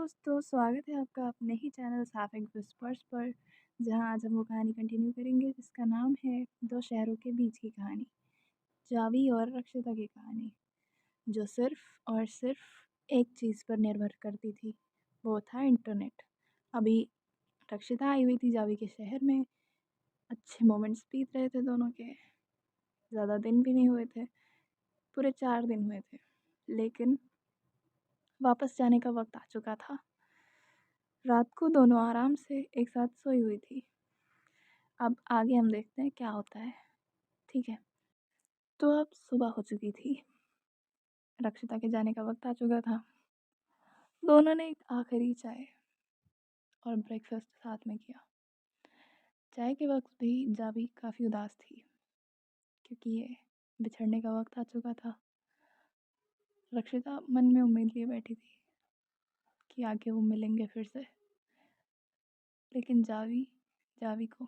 दोस्तों, स्वागत है आपका अपने ही चैनल साफिक विस्पर्स पर, जहां आज हम वो कहानी कंटिन्यू करेंगे जिसका नाम है दो शहरों के बीच की कहानी। जावी और रक्षिता की कहानी, जो सिर्फ और सिर्फ एक चीज़ पर निर्भर करती थी, वो था इंटरनेट। अभी रक्षिता आई हुई थी जावी के शहर में। अच्छे मोमेंट्स बीत रहे थे दोनों के। ज़्यादा दिन भी नहीं हुए थे, पूरे 4 दिन हुए थे, लेकिन वापस जाने का वक्त आ चुका था। रात को दोनों आराम से एक साथ सोई हुई थी। अब आगे हम देखते हैं क्या होता है। ठीक है, तो अब सुबह हो चुकी थी। रक्षिता के जाने का वक्त आ चुका था। दोनों ने एक आखिरी चाय और ब्रेकफास्ट साथ में किया। चाय के वक्त भी जावी काफ़ी उदास थी, क्योंकि ये बिछड़ने का वक्त आ चुका था। रक्षिता मन में उम्मीद लिए बैठी थी कि आगे वो मिलेंगे फिर से, लेकिन जावी जावी को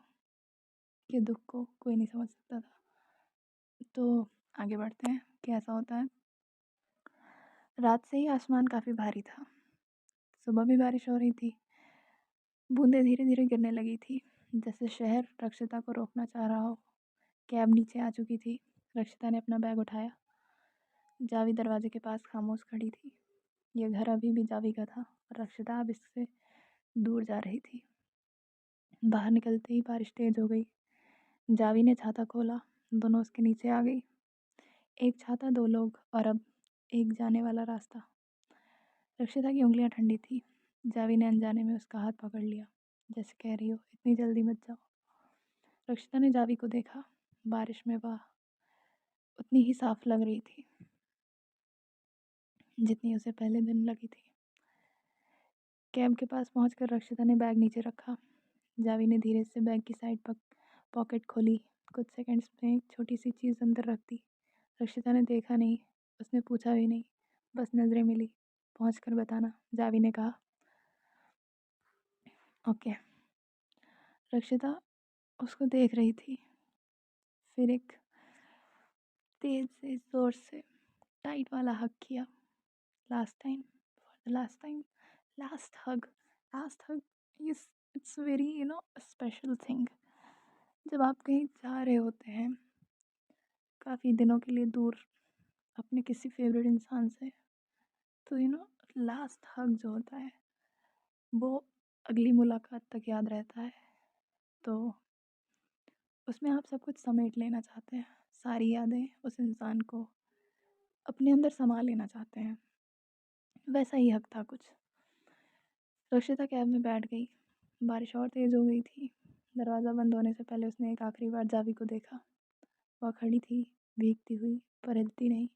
के दुख को कोई नहीं समझ सकता था। तो आगे बढ़ते हैं, कैसा होता है। रात से ही आसमान काफ़ी भारी था। सुबह भी बारिश हो रही थी। बूंदें धीरे धीरे गिरने लगी थी, जैसे शहर रक्षिता को रोकना चाह रहा हो। कैब नीचे आ चुकी थी। रक्षिता ने अपना बैग उठाया। जावी दरवाजे के पास खामोश खड़ी थी। यह घर अभी भी जावी का था और रक्षिता अब इससे दूर जा रही थी। बाहर निकलते ही बारिश तेज हो गई। जावी ने छाता खोला। दोनों उसके नीचे आ गई। एक छाता, दो लोग, और अब एक जाने वाला रास्ता। रक्षिता की उंगलियां ठंडी थी। जावी ने अनजाने में उसका हाथ पकड़ लिया, जैसे कह रही हो, इतनी जल्दी मत जाओ। रक्षिता ने जावी को देखा। बारिश में वह उतनी ही साफ लग रही थी जितनी उसे पहले दिन लगी थी। कैब के पास पहुंचकर रक्षिता ने बैग नीचे रखा। जावी ने धीरे से बैग की साइड पर पॉकेट खोली। कुछ सेकंड्स में एक छोटी सी चीज़ अंदर रख दी। रक्षिता ने देखा नहीं, उसने पूछा भी नहीं, बस नज़रें मिली। पहुंचकर बताना, जावी ने कहा। ओके। रक्षिता उसको देख रही थी, फिर एक तेज से जोर से टाइट वाला हग किया। Last time, for the last time, last hug. Last hug is, it's very special thing. जब आप कहीं जा रहे होते हैं काफ़ी दिनों के लिए दूर अपने किसी फेवरेट इंसान से, तो लास्ट हग जो होता है वो अगली मुलाकात तक याद रहता है। तो उसमें आप सब कुछ समेट लेना चाहते हैं, सारी यादें उस इंसान को अपने अंदर समा लेना चाहते हैं। वैसा ही हक था कुछ। रक्षिता कैब में बैठ गई। बारिश और तेज़ हो गई थी। दरवाज़ा बंद होने से पहले उसने एक आखिरी बार जावी को देखा। वह खड़ी थी, भीगती हुई, पर हिलती नहीं।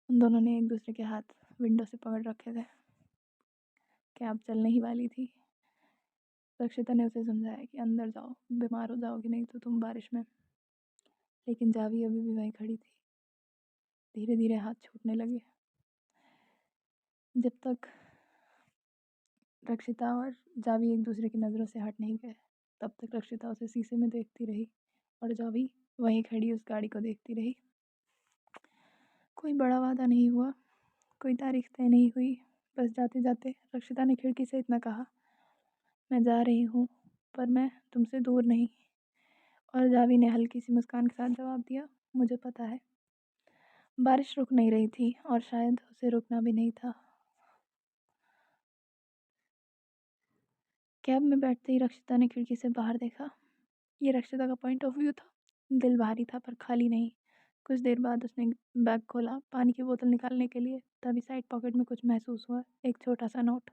उन दोनों ने एक दूसरे के हाथ विंडो से पकड़ रखे थे। कैब चलने ही वाली थी। रक्षिता ने उसे समझाया कि अंदर जाओ, बीमार हो जाओगी नहीं तो तुम बारिश में। लेकिन जावी अभी भी वहीं खड़ी थी। धीरे धीरे हाथ छूटने लगे। जब तक रक्षिता और जावी एक दूसरे की नज़रों से हट नहीं गए, तब तक रक्षिता उसे शीशे में देखती रही और जावी वहीं खड़ी उस गाड़ी को देखती रही। कोई बड़ा वादा नहीं हुआ, कोई तारीख तय नहीं हुई। बस जाते जाते रक्षिता ने खिड़की से इतना कहा, मैं जा रही हूँ, पर मैं तुमसे दूर नहीं। और जावी ने हल्की सी मुस्कान के साथ जवाब दिया, मुझे पता है। बारिश रुक नहीं रही थी और शायद उसे रुकना भी नहीं था। कैब में बैठते ही रक्षिता ने खिड़की से बाहर देखा। ये रक्षिता का पॉइंट ऑफ व्यू था। दिल भारी था पर खाली नहीं। कुछ देर बाद उसने बैग खोला पानी की बोतल निकालने के लिए। तभी साइड पॉकेट में कुछ महसूस हुआ, एक छोटा सा नोट।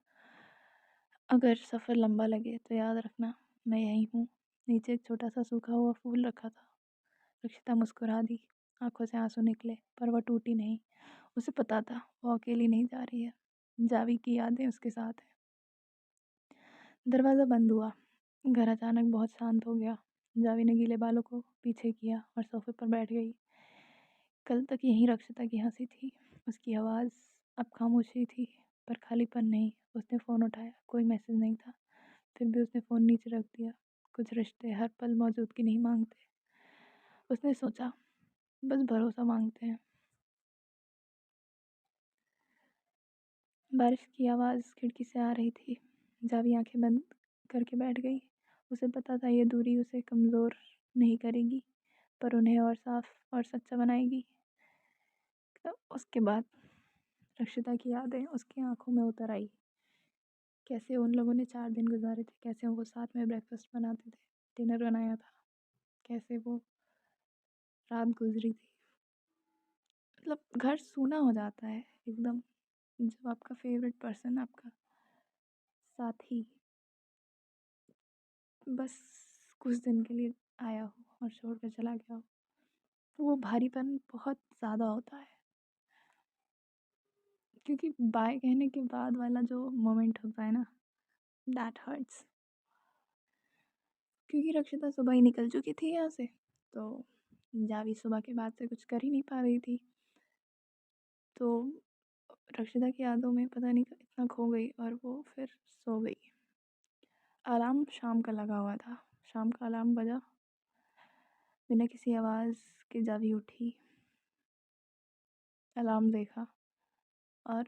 अगर सफ़र लंबा लगे तो याद रखना, मैं यहीं हूँ। नीचे एक छोटा सा सूखा हुआ फूल रखा था। रक्षिता मुस्कुरा दी। आंखों से आंसू निकले पर वह टूटी नहीं। उसे पता था वो अकेली नहीं जा रही है, जावी की यादें उसके साथ हैं। दरवाज़ा बंद हुआ। घर अचानक बहुत शांत हो गया। जावी ने गीले बालों को पीछे किया और सोफे पर बैठ गई। कल तक यहीं रक्षिता की हंसी थी, उसकी आवाज़। अब खामोशी थी, पर खालीपन नहीं। उसने फ़ोन उठाया, कोई मैसेज नहीं था। फिर भी उसने फ़ोन नीचे रख दिया। कुछ रिश्ते हर पल मौजूदगी नहीं मांगते, उसने सोचा, बस भरोसा मांगते हैं। बारिश की आवाज़ खिड़की से आ रही थी। जावी आंखें बंद करके बैठ गई। उसे पता था ये दूरी उसे कमज़ोर नहीं करेगी, पर उन्हें और साफ और सच्चा बनाएगी। उसके बाद रक्षिता की यादें उसकी आंखों में उतर आई। कैसे उन लोगों ने 4 दिन गुजारे थे, कैसे वो साथ में ब्रेकफास्ट बनाते थे, डिनर बनाया था, कैसे वो रात गुजरी थी। मतलब घर सूना हो जाता है एकदम, जब आपका फेवरेट पर्सन, आपका साथी बस कुछ दिन के लिए आया हो और छोड़ कर चला गया हो, तो वो भारीपन बहुत ज़्यादा होता है। क्योंकि बाय कहने के बाद वाला जो मोमेंट होता है ना, दैट हर्ट्स। क्योंकि रक्षिता सुबह ही निकल चुकी थी यहाँ से, तो जावी सुबह के बाद से कुछ कर ही नहीं पा रही थी। तो रक्षिता की यादों में पता नहीं इतना खो गई और वो फिर सो गई। अलार्म शाम का लगा हुआ था। शाम का अलार्म बजा, बिना किसी आवाज़ के जावी उठी, अलार्म देखा और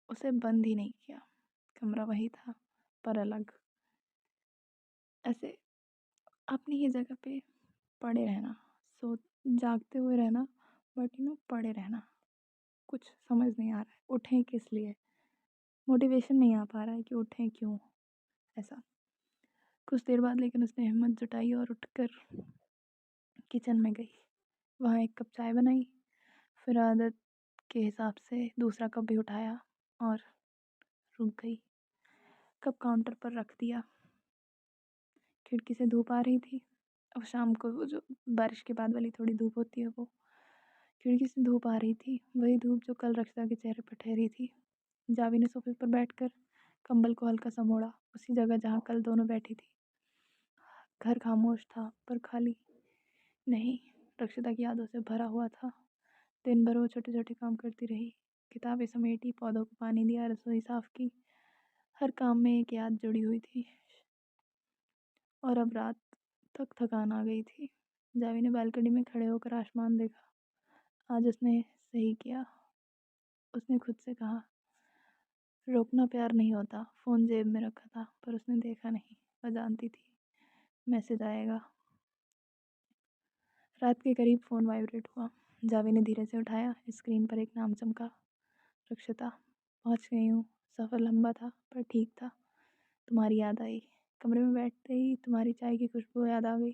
उसे बंद ही नहीं किया। कमरा वही था पर अलग। ऐसे अपनी ही जगह पे पड़े रहना, सो जागते हुए रहना, बट पड़े रहना। कुछ समझ नहीं आ रहा है उठें किस लिए, मोटिवेशन नहीं आ पा रहा है कि उठें क्यों। ऐसा कुछ देर बाद लेकिन उसने हिम्मत जुटाई और उठकर किचन में गई। वहाँ एक कप चाय बनाई, फिर आदत के हिसाब से दूसरा कप भी उठाया और रुक गई। कप काउंटर पर रख दिया। खिड़की से धूप आ रही थी। अब शाम को वो जो बारिश के बाद वाली थोड़ी धूप होती है, वो खिड़की से धूप आ रही थी, वही धूप जो कल रक्षिता के चेहरे पर ठहरी थी। जावी ने सोफे पर बैठकर कंबल को हल्का सा मोड़ा, उसी जगह जहाँ कल दोनों बैठी थी। घर खामोश था पर खाली नहीं, रक्षिता की यादों से भरा हुआ था। दिन भर वो छोटे छोटे काम करती रही, किताबें समेटी, पौधों को पानी दिया, रसोई साफ की। हर काम में एक याद जुड़ी हुई थी। और अब रात तक थकान आ गई थी। जावी ने बालकनी में खड़े होकर आसमान देखा। आज उसने सही किया, उसने खुद से कहा। रोकना प्यार नहीं होता। फ़ोन जेब में रखा था पर उसने देखा नहीं। वह जानती थी मैसेज आएगा। रात के करीब फ़ोन वाइब्रेट हुआ। जावी ने धीरे से उठाया। स्क्रीन पर एक नाम चमका, रक्षिता। पहुंच गई हूँ। सफ़र लंबा था पर ठीक था। तुम्हारी याद आई। कमरे में बैठते ही तुम्हारी चाय की खुशबू याद आ गई।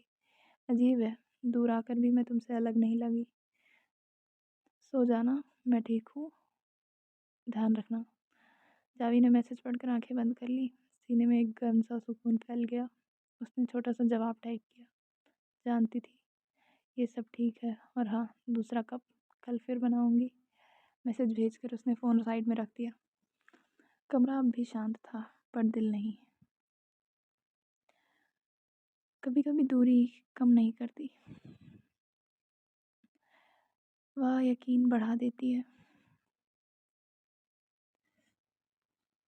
अजीब है, दूर आकर भी मैं तुमसे अलग नहीं लगी। सो जाना, मैं ठीक हूँ, ध्यान रखना। जावी ने मैसेज पढ़कर आंखें बंद कर ली। सीने में एक गर्म सा सुकून फैल गया। उसने छोटा सा जवाब टाइप किया। जानती थी ये सब ठीक है, और हाँ, दूसरा कप कल फिर बनाऊंगी। मैसेज भेजकर उसने फ़ोन साइड में रख दिया। कमरा अब भी शांत था पर दिल नहीं। कभी कभी दूरी कम नहीं करती, वह यकीन बढ़ा देती है।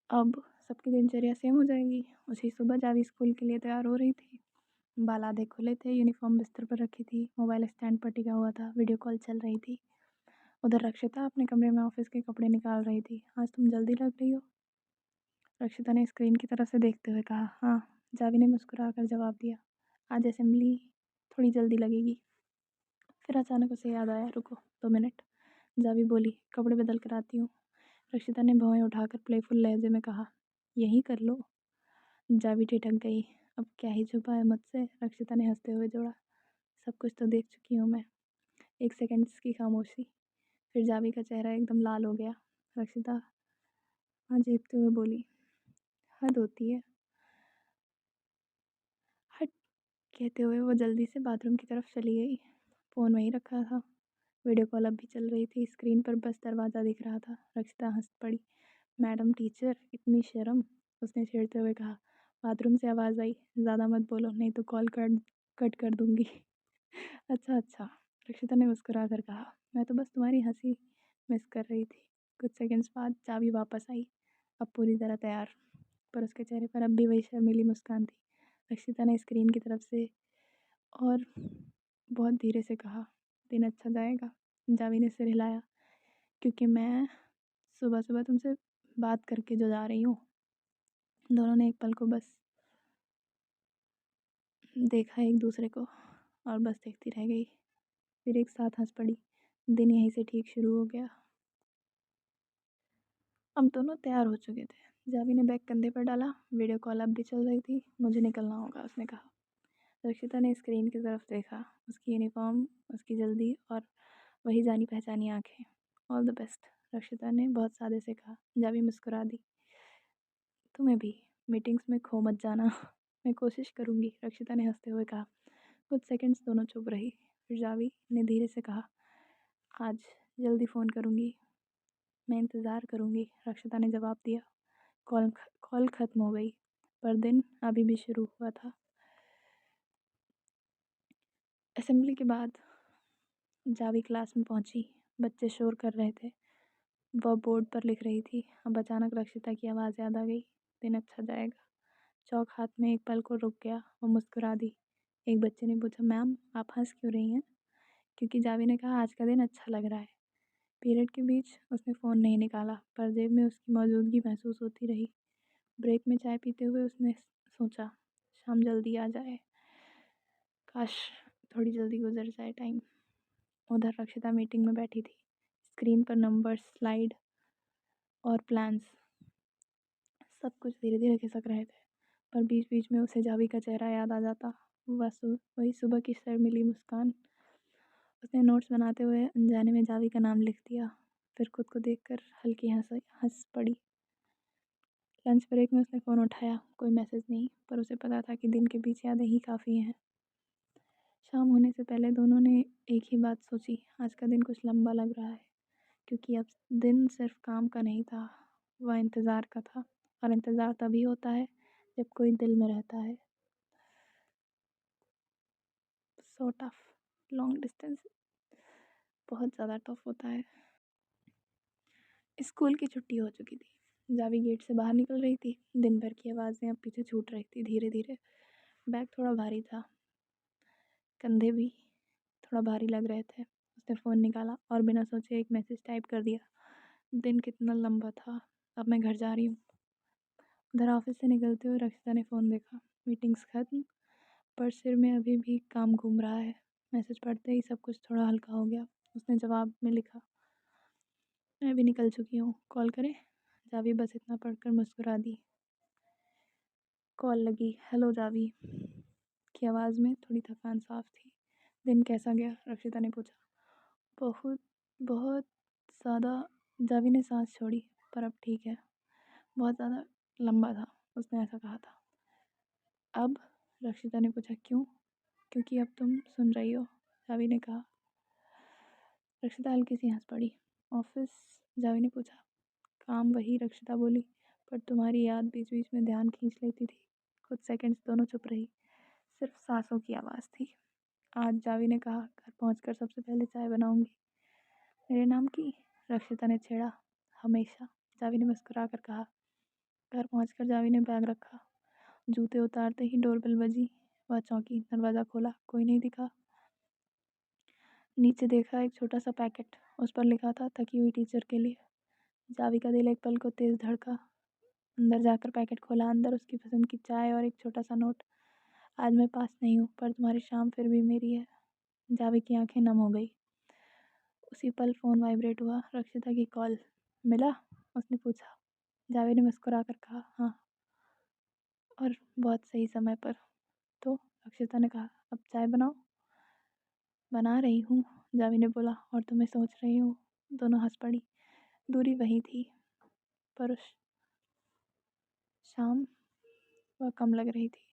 अब सबकी दिनचर्या सेम हो जाएगी। उसी सुबह जावी स्कूल के लिए तैयार हो रही थी। बाल आधे खुले थे, यूनिफॉर्म बिस्तर पर रखी थी, मोबाइल स्टैंड पर टिका हुआ था, वीडियो कॉल चल रही थी। उधर रक्षिता अपने कमरे में ऑफिस के कपड़े निकाल रही थी। आज तुम जल्दी लग रही हो, रक्षिता ने स्क्रीन की तरफ से देखते हुए कहा। हाँ, जावी ने मुस्कुराकर जवाब दिया। आज असेंबली थोड़ी जल्दी लगेगी। फिर अचानक उसे याद आया, रुको 2 मिनट। जावी बोली, कपड़े बदल कर आती हूँ। रक्षिता ने भौहें उठाकर प्लेफुल लहजे में कहा, यहीं कर लो। जावी ठिठक गई। अब क्या ही छुपा है मुझसे, रक्षिता ने हंसते हुए जोड़ा। सब कुछ तो देख चुकी हूँ मैं। 1 सेकंड की खामोशी, फिर जावी का चेहरा एकदम लाल हो गया। रक्षिता हाँ झेपते हुए बोली, हद होती है। हट, कहते हुए वो जल्दी से बाथरूम की तरफ चली गई। फ़ोन वहीं रखा था, वीडियो कॉल अब भी चल रही थी। स्क्रीन पर बस दरवाज़ा दिख रहा था। रक्षिता हंस पड़ी। मैडम टीचर, इतनी शर्म, उसने छेड़ते हुए कहा। बाथरूम से आवाज़ आई, ज़्यादा मत बोलो नहीं तो कॉल कट कट कर दूँगी। अच्छा अच्छा, रक्षिता ने मुस्कुरा कर कहा। मैं तो बस तुम्हारी हंसी मिस कर रही थी। कुछ सेकंड्स बाद चाबी वापस आई, अब पूरी तरह तैयार, पर उसके चेहरे पर अब भी वही शर्मीली मुस्कान थी। रक्षिता ने स्क्रीन की तरफ से और बहुत धीरे से कहा, दिन अच्छा जाएगा। जावी ने सिर हिलाया, क्योंकि मैं सुबह सुबह तुमसे बात करके जो जा रही हूँ। दोनों ने एक पल को बस देखा एक दूसरे को और बस देखती रह गई। फिर एक साथ हंस पड़ी। दिन यहीं से ठीक शुरू हो गया। हम दोनों तैयार हो चुके थे। जावी ने बैग कंधे पर डाला। वीडियो कॉल अब भी चल रही थी। मुझे निकलना होगा, उसने कहा। रक्षिता ने स्क्रीन की तरफ देखा। उसकी यूनिफॉर्म, उसकी जल्दी और वही जानी पहचानी आंखें। ऑल द बेस्ट, रक्षिता ने बहुत सादे से कहा। जावी मुस्कुरा दी। तुम्हें भी। मीटिंग्स में खो मत जाना। मैं कोशिश करूँगी, रक्षिता ने हंसते हुए कहा। कुछ सेकंड्स दोनों चुप रही। फिर जावी ने धीरे से कहा, आज जल्दी फ़ोन करूँगी। मैं इंतज़ार करूँगी, रक्षिता ने जवाब दिया। कॉल ख़त्म हो गई, पर दिन अभी भी शुरू हुआ था। असेंबली के बाद जावी क्लास में पहुंची। बच्चे शोर कर रहे थे। वह बोर्ड पर लिख रही थी। अब अचानक रक्षिता की आवाज़ याद आ गई। दिन अच्छा जाएगा। चौक हाथ में एक पल को रुक गया। वो मुस्कुरा दी। एक बच्चे ने पूछा, मैम आप हंस क्यों रही हैं? क्योंकि जावी ने कहा, आज का दिन अच्छा लग रहा है। पीरियड के बीच उसने फ़ोन नहीं निकाला, पर जेब में उसकी मौजूदगी महसूस होती रही। ब्रेक में चाय पीते हुए उसने सोचा, शाम जल्दी आ जाए, काश थोड़ी जल्दी गुजर जाए टाइम। उधर रक्षिता मीटिंग में बैठी थी। स्क्रीन पर नंबर्स, स्लाइड और प्लान्स, सब कुछ धीरे धीरे खिसक रहे थे। पर बीच बीच में उसे जावी का चेहरा याद आ जाता। वही सुबह की शर्मीली मुस्कान। उसने नोट्स बनाते हुए अनजाने में जावी का नाम लिख दिया। फिर खुद को देखकर हल्की हंस पड़ी। लंच ब्रेक में उसने फ़ोन उठाया। कोई मैसेज नहीं, पर उसे पता था कि दिन के बीच यादें ही काफ़ी हैं। शाम होने से पहले दोनों ने एक ही बात सोची, आज का दिन कुछ लंबा लग रहा है। क्योंकि अब दिन सिर्फ काम का नहीं था, वह इंतज़ार का था। और इंतज़ार तभी होता है जब कोई दिल में रहता है। So tough. लॉन्ग डिस्टेंस बहुत ज़्यादा टफ होता है। स्कूल की छुट्टी हो चुकी थी। जावी गेट से बाहर निकल रही थी। दिन भर की आवाज़ें अब पीछे छूट रही थी धीरे धीरे। बैग थोड़ा भारी था, कंधे भी थोड़ा भारी लग रहे थे। उसने फ़ोन निकाला और बिना सोचे एक मैसेज टाइप कर दिया। दिन कितना लंबा था, अब मैं घर जा रही हूँ। उधर ऑफिस से निकलते हुए रक्षिता ने फ़ोन देखा। मीटिंग्स खत्म, पर सिर में अभी भी काम घूम रहा है। मैसेज पढ़ते ही सब कुछ थोड़ा हल्का हो गया। उसने जवाब में लिखा, मैं अभी निकल चुकी हूँ, कॉल करें? जावी बस इतना पढ़कर मुस्कुरा दी। कॉल लगी। हेलो जावी की आवाज़ में थोड़ी थकान साफ थी। दिन कैसा गया, रक्षिता ने पूछा। बहुत बहुत ज़्यादा, जावी ने सांस छोड़ी। पर अब ठीक है। बहुत ज़्यादा लंबा था, उसने ऐसा कहा था। अब, रक्षिता ने पूछा, क्यों? क्योंकि अब तुम सुन रही हो, जावी ने कहा। रक्षिता हल्की सी हंस पड़ी। ऑफिस, जावी ने पूछा। काम वही, रक्षिता बोली, पर तुम्हारी याद बीच बीच में ध्यान खींच लेती थी। कुछ सेकंड्स दोनों चुप रही। सिर्फ सांसों की आवाज़ थी। आज, जावी ने कहा, घर पहुंचकर सबसे पहले चाय बनाऊंगी। मेरे नाम की, रक्षिता ने छेड़ा। हमेशा, जावी ने मुस्कुरा कर कहा। घर पहुंचकर जावी ने बैग रखा। जूते उतारते ही डोरबेल बजी। वह चौंकी। दरवाज़ा खोला, कोई नहीं दिखा। नीचे देखा, एक छोटा सा पैकेट। उस पर लिखा था, थकी हुई टीचर के लिए। जावी का दिल एक पल को तेज़ धड़का। अंदर जाकर पैकेट खोला। अंदर उसकी पसंद की चाय और एक छोटा सा नोट। आज मैं पास नहीं हूँ, पर तुम्हारी शाम फिर भी मेरी है। जावी की आंखें नम हो गई। उसी पल फ़ोन वाइब्रेट हुआ। रक्षिता की कॉल। मिला? उसने पूछा। जावी ने मुस्कुरा कर कहा, हाँ, और बहुत सही समय पर। तो, रक्षिता ने कहा, अब चाय बनाओ? बना रही हूँ, जावी ने बोला। और तुम्हें सोच रही हूँ। दोनों हंस पड़ी। दूरी वही थी, पर उस शाम वह कम लग रही थी।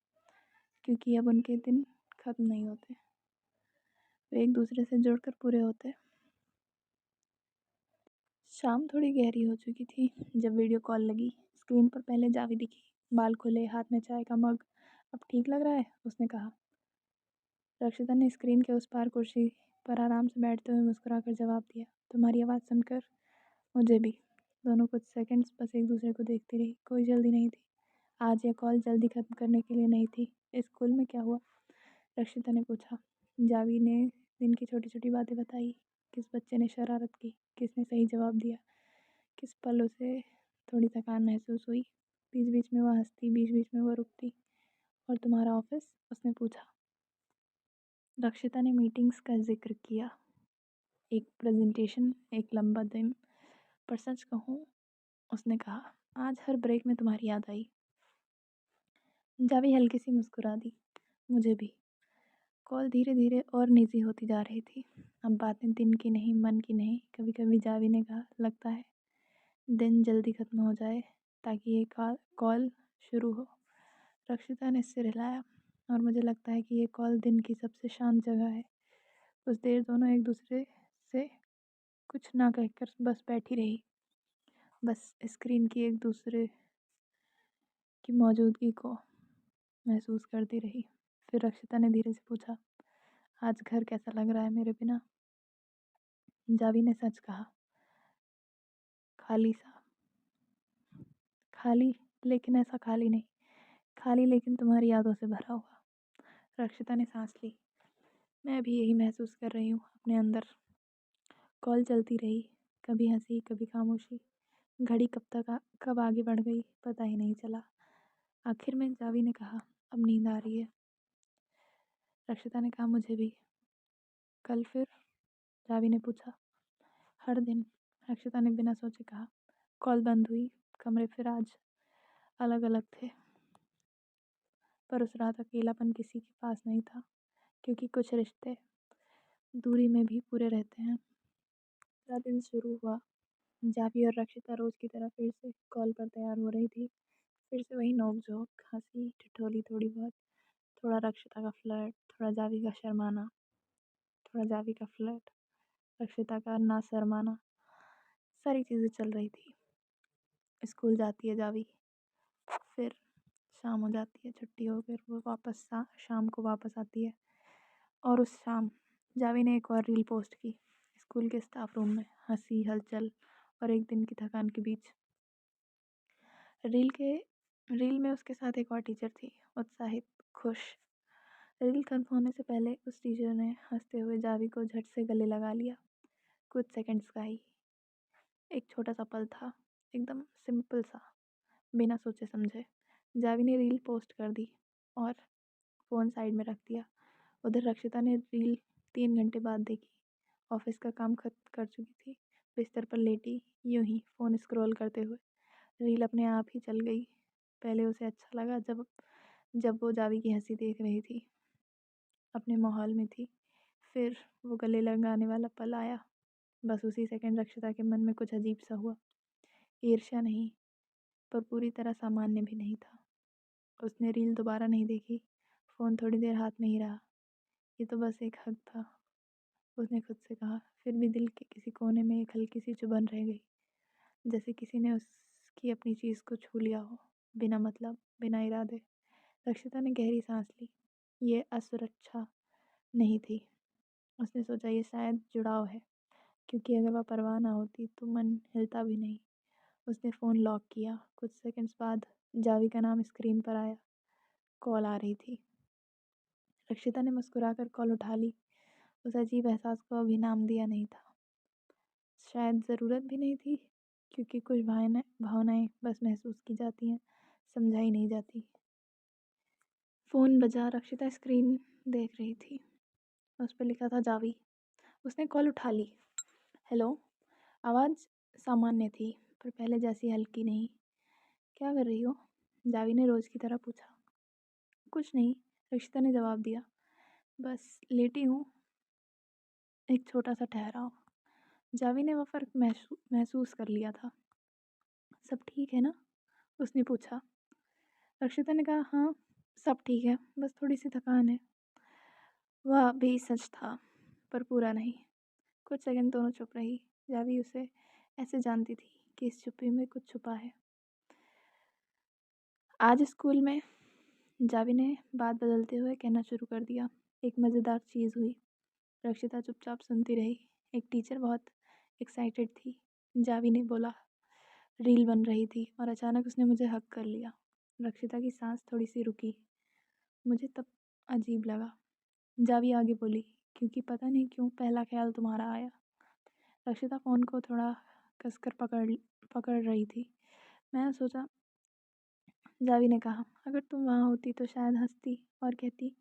क्योंकि अब उनके दिन ख़त्म नहीं होते, वे एक दूसरे से जुड़कर पूरे होते। शाम थोड़ी गहरी हो चुकी थी जब वीडियो कॉल लगी। स्क्रीन पर पहले जावी दिखी। बाल खुले, हाथ में चाय का मग। अब ठीक लग रहा है, उसने कहा। रक्षिता ने स्क्रीन के उस पार कुर्सी पर आराम से बैठते हुए मुस्कुराकर जवाब दिया। तुम्हारी आवाज़ सुनकर मुझे भी। दोनों कुछ सेकंड्स बस एक दूसरे को देखती रही। कोई जल्दी नहीं थी। आज यह कॉल जल्दी ख़त्म करने के लिए नहीं थी। स्कूल में क्या हुआ, रक्षिता ने पूछा। जावी ने दिन की छोटी छोटी बातें बताई। किस बच्चे ने शरारत की, किसने सही जवाब दिया, किस पल उसे थोड़ी थकान महसूस हुई। बीच बीच में वह हंसती, बीच बीच में वह रुकती। और तुम्हारा ऑफिस? उसने पूछा। रक्षिता ने मीटिंग्स का जिक्र किया। एक प्रेजेंटेशन, एक लंबा दिन। पर सच कहूँ, उसने कहा, आज हर ब्रेक में तुम्हारी याद आई। जावी हल्की सी मुस्कुरा दी। मुझे भी। कॉल धीरे धीरे और निजी होती जा रही थी। अब बातें दिन की नहीं, मन की नहीं। कभी कभी जावी ने कहा, लगता है दिन जल्दी ख़त्म हो जाए ताकि ये कॉल शुरू हो। रक्षिता ने सिर हिलाया। और मुझे लगता है कि ये कॉल दिन की सबसे शांत जगह है। कुछ देर दोनों एक दूसरे से कुछ ना कहकर बस बैठी रही, बस स्क्रीन की एक दूसरे की मौजूदगी को महसूस करती रही। फिर रक्षिता ने धीरे से पूछा, आज घर कैसा लग रहा है मेरे बिना? जावी ने सच कहा, खाली सा। खाली, लेकिन ऐसा खाली नहीं। खाली लेकिन तुम्हारी यादों से भरा हुआ। रक्षिता ने सांस ली। मैं भी यही महसूस कर रही हूँ अपने अंदर। कॉल चलती रही, कभी हंसी, कभी खामोशी। घड़ी कब आगे बढ़ गई पता ही नहीं चला। आखिर में जावी ने कहा, अब नींद आ रही है। रक्षिता ने कहा, मुझे भी। कल फिर? जावी ने पूछा। हर दिन, रक्षिता ने बिना सोचे कहा। कॉल बंद हुई। कमरे फिर आज अलग अलग थे। पर उस रात अकेलापन किसी के पास नहीं था, क्योंकि कुछ रिश्ते दूरी में भी पूरे रहते हैं। अगला दिन शुरू हुआ। जावी और रक्षिता रोज की तरह फिर से कॉल पर तैयार हो रही थी। फिर से वही नोक-झोंक, हंसी ठिठोली थोड़ी बहुत। थोड़ा रक्षिता का फ्लर्ट, थोड़ा जावी का शर्माना, थोड़ा जावी का फ्लर्ट, रक्षिता का ना शर्माना। सारी चीज़ें चल रही थी। स्कूल जाती है जावी, फिर शाम हो जाती है, छुट्टी हो, फिर वो वापस शाम को वापस आती है। और उस शाम जावी ने एक और रील पोस्ट की। स्कूल के स्टाफ रूम में हंसी, हलचल और एक दिन की थकान के बीच। रील में उसके साथ एक और टीचर थी, उत्साहित, खुश। रील खत्म होने से पहले उस टीचर ने हंसते हुए जावी को झट से गले लगा लिया। कुछ सेकंड्स का ही एक छोटा सा पल था, एकदम सिंपल सा, बिना सोचे समझे। जावी ने रील पोस्ट कर दी और फ़ोन साइड में रख दिया। उधर रक्षिता ने रील 3 घंटे बाद देखी। ऑफिस का काम खत्म कर चुकी थी, बिस्तर पर लेटी, यूं ही फ़ोन स्क्रॉल करते हुए। रील अपने आप ही चल गई। पहले उसे अच्छा लगा जब जब वो जावी की हंसी देख रही थी, अपने माहौल में थी। फिर वो गले लगाने वाला पल आया। बस उसी सेकंड रक्षिता के मन में कुछ अजीब सा हुआ। ईर्ष्या नहीं, पर पूरी तरह सामान्य भी नहीं था। उसने रील दोबारा नहीं देखी। फ़ोन थोड़ी देर हाथ में ही रहा। ये तो बस एक हक था, उसने खुद से कहा। फिर भी दिल के किसी कोने में एक हल्की सी चुभन रह गई, जैसे किसी ने उसकी अपनी चीज़ को छू लिया हो, बिना मतलब, बिना इरादे। रक्षिता ने गहरी सांस ली। ये असुरक्षा नहीं थी। उसने सोचा, ये शायद जुड़ाव है, क्योंकि अगर वह परवाह ना होती तो मन हिलता भी नहीं। उसने फ़ोन लॉक किया। कुछ सेकंड्स बाद जावी का नाम स्क्रीन पर आया। कॉल आ रही थी। रक्षिता ने मुस्कुराकर कॉल उठा ली। उस अजीब एहसास को अभी नाम दिया नहीं था। शायद ज़रूरत भी नहीं थी, क्योंकि कुछ भावनाएं बस महसूस की जाती हैं, समझाई नहीं जाती। फ़ोन बजा। रक्षिता स्क्रीन देख रही थी। उस पर लिखा था जावी। उसने कॉल उठा ली। हेलो। आवाज़ सामान्य थी, पर पहले जैसी हल्की नहीं। क्या कर रही हो? जावी ने रोज़ की तरह पूछा। कुछ नहीं, रक्षिता ने जवाब दिया। बस लेटी हूँ। एक छोटा सा ठहराव। जावी ने वह फ़र्क महसूस कर लिया था। सब ठीक है ना? उसने पूछा। रक्षिता ने कहा, हाँ, सब ठीक है, बस थोड़ी सी थकान है। वह भी सच था, पर पूरा नहीं। कुछ सेकंड दोनों चुप रही। जावी उसे ऐसे जानती थी कि इस चुप्पी में कुछ छुपा है। आज स्कूल में, जावी ने बात बदलते हुए कहना शुरू कर दिया, एक मज़ेदार चीज़ हुई। रक्षिता चुपचाप सुनती रही। एक टीचर बहुत एक्साइटेड थी। जावी ने बोला। रील बन रही थी और अचानक उसने मुझे हक कर लिया। रक्षिता की सांस थोड़ी सी रुकी। मुझे तब अजीब लगा। जावी आगे बोली, क्योंकि पता नहीं क्यों पहला ख्याल तुम्हारा आया। रक्षिता फ़ोन को थोड़ा कसकर पकड़ रही थी। मैंने सोचा, जावी ने कहा, अगर तुम वहाँ होती तो शायद हंसती और कहती,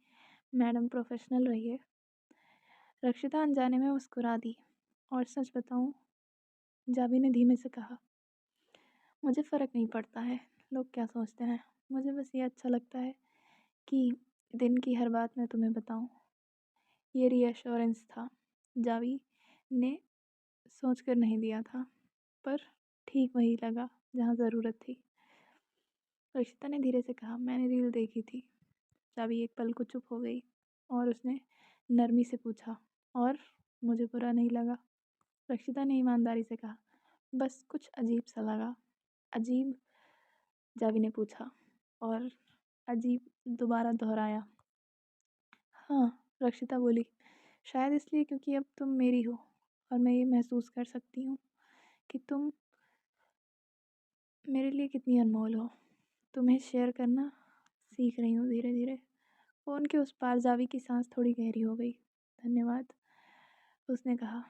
मैडम प्रोफेशनल रहिए। रक्षिता अनजाने में मुस्कुरा दी। और सच बताऊं, जावी ने धीमे से कहा, मुझे फ़र्क नहीं पड़ता है लोग क्या सोचते हैं, मुझे बस ये अच्छा लगता है कि दिन की हर बात मैं तुम्हें बताऊं। ये रीअश्योरेंस था। जावी ने सोच कर नहीं दिया था, पर ठीक वही लगा जहाँ ज़रूरत थी। रक्षिता ने धीरे से कहा, मैंने रील देखी थी। जावी एक पल को चुप हो गई और उसने नरमी से पूछा, और मुझे बुरा नहीं लगा। रक्षिता ने ईमानदारी से कहा, बस कुछ अजीब सा लगा। अजीब? जावी ने पूछा, और अजीब दोबारा दोहराया। हाँ, रक्षिता बोली, शायद इसलिए क्योंकि अब तुम मेरी हो और मैं ये महसूस कर सकती हूँ कि तुम मेरे लिए कितनी अनमोल हो। तुम्हें शेयर करना सीख रही हूँ धीरे धीरे। फ़ोन के उस पार जावी की सांस थोड़ी गहरी हो गई। धन्यवाद, उसने कहा।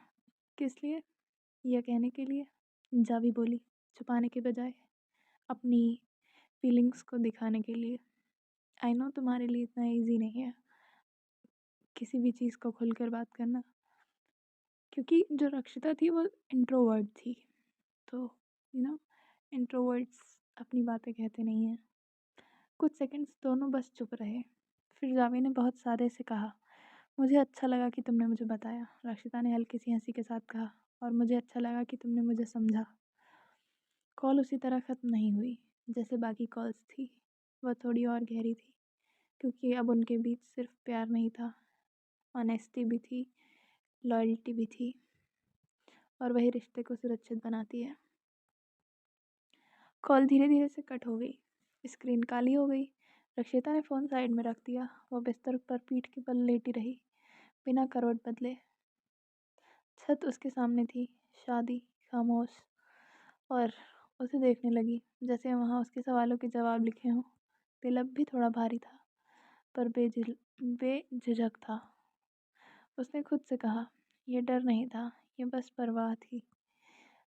किस लिए? यह कहने के लिए, जावी बोली, छुपाने के बजाय, अपनी फीलिंग्स को दिखाने के लिए। आई नो तुम्हारे लिए इतना ईजी नहीं है किसी भी चीज़ को खुलकर बात करना, क्योंकि जो रक्षिता थी वो इंट्रोवर्ट थी। तो इंट्रोवर्ट्स अपनी बातें कहते नहीं हैं। कुछ सेकंड्स दोनों बस चुप रहे। फिर जावी ने बहुत सादे से कहा, मुझे अच्छा लगा कि तुमने मुझे बताया। रक्षिता ने हल्की सी हंसी के साथ कहा, और मुझे अच्छा लगा कि तुमने मुझे समझा। कॉल उसी तरह ख़त्म नहीं हुई जैसे बाकी कॉल्स थी। वह थोड़ी और गहरी थी, क्योंकि अब उनके बीच सिर्फ प्यार नहीं था, ऑनेस्टी भी थी, लॉयल्टी भी थी, और वही रिश्ते को सुरक्षित बनाती है। कॉल धीरे धीरे से कट हो गई। स्क्रीन काली हो गई। रक्षिता ने फ़ोन साइड में रख दिया। वो बिस्तर पर पीठ के बल लेटी रही, बिना करवट बदले। छत उसके सामने थी, शादी, खामोश, और उसे देखने लगी जैसे वहाँ उसके सवालों के जवाब लिखे हों। दिल अब भी थोड़ा भारी था, पर बेझिझक था। उसने खुद से कहा, यह डर नहीं था, ये बस परवाह थी।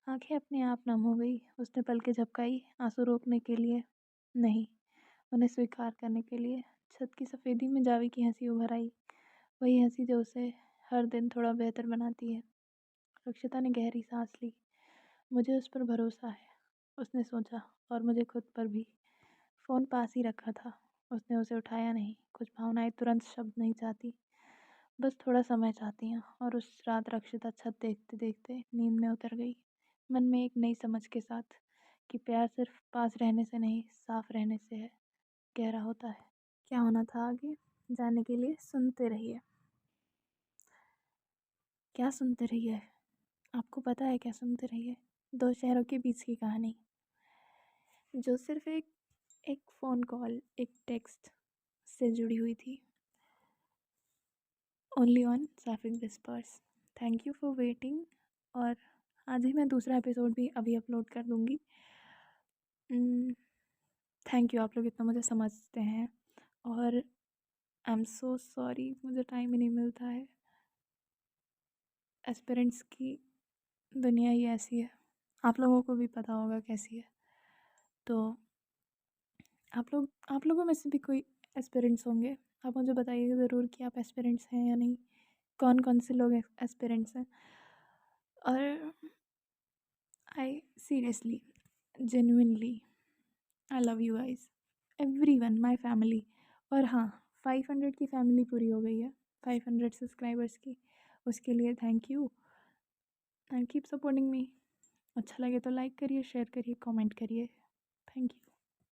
आंखें अपने आप नम हो गई। उसने पलकें झपकाई, आंसू रोकने के लिए नहीं, उन्हें स्वीकार करने के लिए। छत की सफ़ेदी में जावी की हंसी उभर आई, वही हंसी जो उसे हर दिन थोड़ा बेहतर बनाती है। रक्षिता ने गहरी सांस ली। मुझे उस पर भरोसा है, उसने सोचा, और मुझे खुद पर भी। फ़ोन पास ही रखा था, उसने उसे उठाया नहीं। कुछ भावनाएं तुरंत शब्द नहीं चाहती, बस थोड़ा समय चाहती हैं। और उस रात रक्षिता छत देखते देखते नींद में उतर गई, मन में एक नई समझ के साथ, कि प्यार सिर्फ पास रहने से नहीं, साफ रहने से है, गहरा होता है। क्या होना था आगे जानने के लिए सुनते रहिए। क्या सुनते रहिए? आपको पता है क्या सुनते रहिए? दो शहरों के बीच की कहानी, जो सिर्फ एक एक फ़ोन कॉल, एक टेक्स्ट से जुड़ी हुई थी। Only on sapphic whispers. Thank you for waiting. और आज ही मैं दूसरा एपिसोड भी अभी अपलोड कर दूँगी। थैंक यू, आप लोग इतना मुझे समझते हैं। और आई एम सो सॉरी, मुझे टाइम ही नहीं मिलता है। एस्पिरेंट्स की दुनिया ही ऐसी है, आप लोगों को भी पता होगा कैसी है। तो आप लोगों में से भी कोई एस्पिरेंट्स होंगे, आप मुझे बताइएगा ज़रूर कि आप एस्पिरेंट्स हैं या नहीं, कौन कौन से लोग एस्पिरेंट्स हैं। और I seriously, genuinely, I love you guys, everyone, my family. और हाँ, 500 की फैमिली पूरी हो गई है, 500 सब्सक्राइबर्स की। उसके लिए thank you and keep supporting me. अच्छा लगे तो लाइक करिए, शेयर करिए, कमेंट करिए। Thank you.